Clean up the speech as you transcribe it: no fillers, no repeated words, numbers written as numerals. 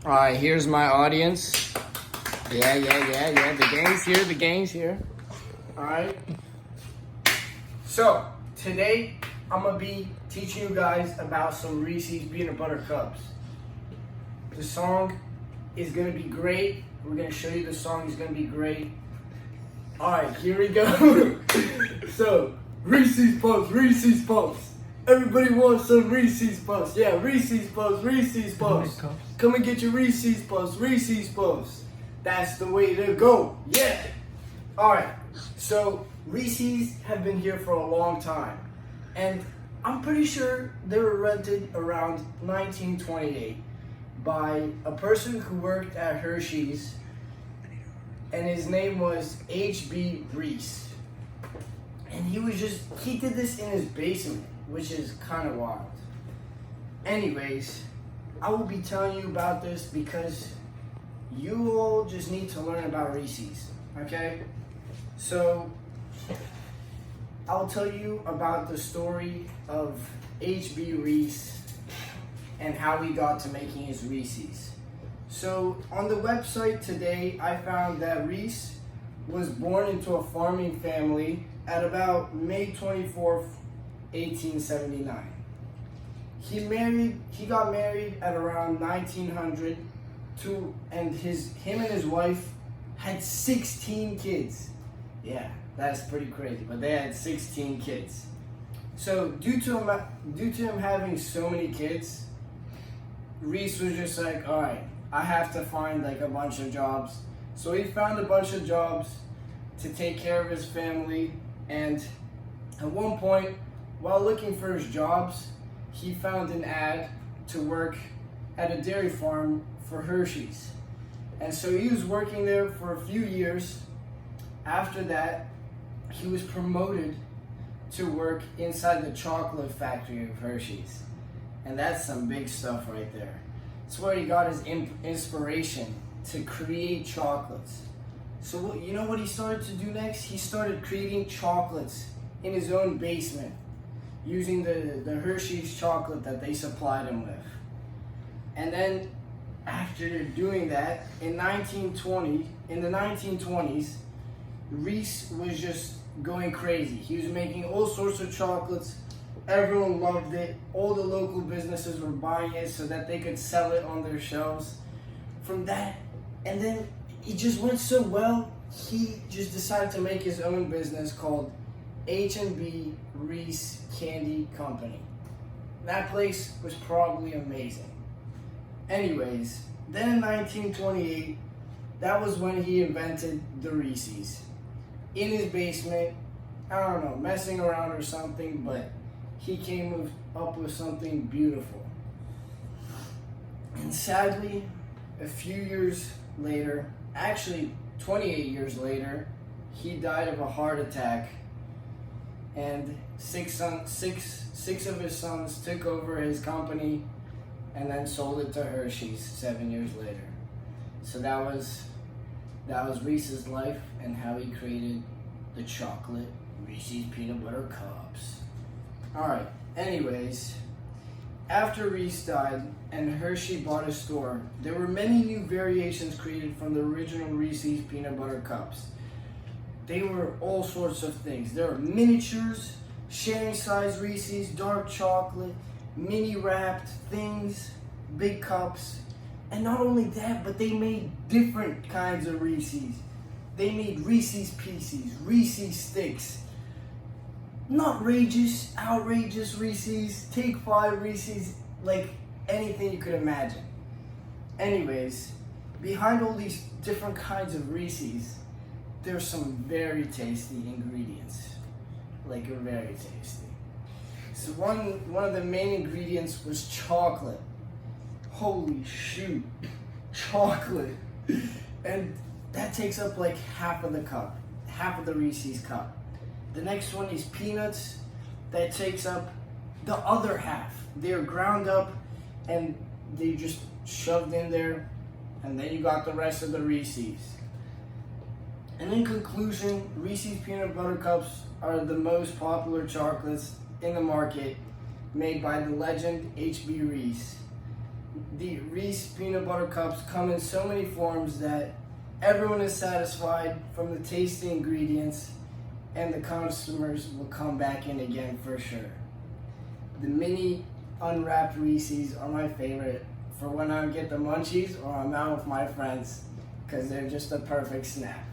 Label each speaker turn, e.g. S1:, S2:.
S1: All right, here's my audience. Yeah. The game's here. All right. So, today, I'm going to be teaching you guys about some Reese's Peanut Butter Cups. The song is going to be great. We're going to show you the song is going to be great. All right, here we go. So, Reese's Puffs. Everybody wants some Reese's Puffs. Yeah, Reese's Puffs. Come and get your Reese's Puffs. That's the way to go. Yeah. All right. So Reese's have been here for a long time, and I'm pretty sure they were rented around 1928 by a person who worked at Hershey's, and his name was H.B. Reese. And he did this in his basement, which is kind of wild. Anyways, I will be telling you about this because you all just need to learn about Reese's, okay? So, I'll tell you about the story of H.B. Reese and how he got to making his Reese's. So, on the website today, I found that Reese was born into a farming family at about May 24th, 1879. He got married at around 1900 and him and his wife had 16 kids. Yeah, that's pretty crazy, but they had 16 kids. So due to him having so many kids, Reese was just like, all right, I have to find like a bunch of jobs. So he found a bunch of jobs to take care of his family, and at one point, while looking for his jobs, he found an ad to work at a dairy farm for Hershey's. And so he was working there for a few years. After that, he was promoted to work inside the chocolate factory of Hershey's. And that's some big stuff right there. It's where he got his inspiration to create chocolates. So you know what he started to do next? He started creating chocolates in his own basement, using the Hershey's chocolate that they supplied him with. And then after doing that, in the 1920s, Reese was just going crazy. He was making all sorts of chocolates. Everyone loved it. All the local businesses were buying it so that they could sell it on their shelves. From that, and then it just went so well, he just decided to make his own business called H&B Reese Candy Company. That place was probably amazing. Anyways, then in 1928, that was when he invented the Reese's. In his basement, I don't know, messing around or something, but he came up with something beautiful. And sadly, a few years later, actually 28 years later, he died of a heart attack. And six of his sons took over his company and then sold it to Hershey's 7 years later. So that was Reese's life and how he created the chocolate Reese's Peanut Butter Cups. Alright, anyways, after Reese died and Hershey bought a store, there were many new variations created from the original Reese's Peanut Butter Cups. They were all sorts of things. There were miniatures, sharing size Reese's, dark chocolate, mini wrapped things, big cups. And not only that, but they made different kinds of Reese's. They made Reese's Pieces, Reese's Sticks, outrageous Reese's, Take 5 Reese's, like anything you could imagine. Anyways, behind all these different kinds of Reese's, there's some very tasty ingredients, like very tasty. So one of the main ingredients was chocolate. Holy shoot, chocolate. And that takes up like half of the Reese's cup. The next one is peanuts. That takes up the other half. They're ground up and they just shoved in there, and then you got the rest of the Reese's. And in conclusion, Reese's Peanut Butter Cups are the most popular chocolates in the market, made by the legend H.B. Reese. The Reese peanut butter cups come in so many forms that everyone is satisfied from the tasty ingredients, and the customers will come back in again for sure. The mini unwrapped Reese's are my favorite for when I get the munchies or I'm out with my friends, because they're just a perfect snack.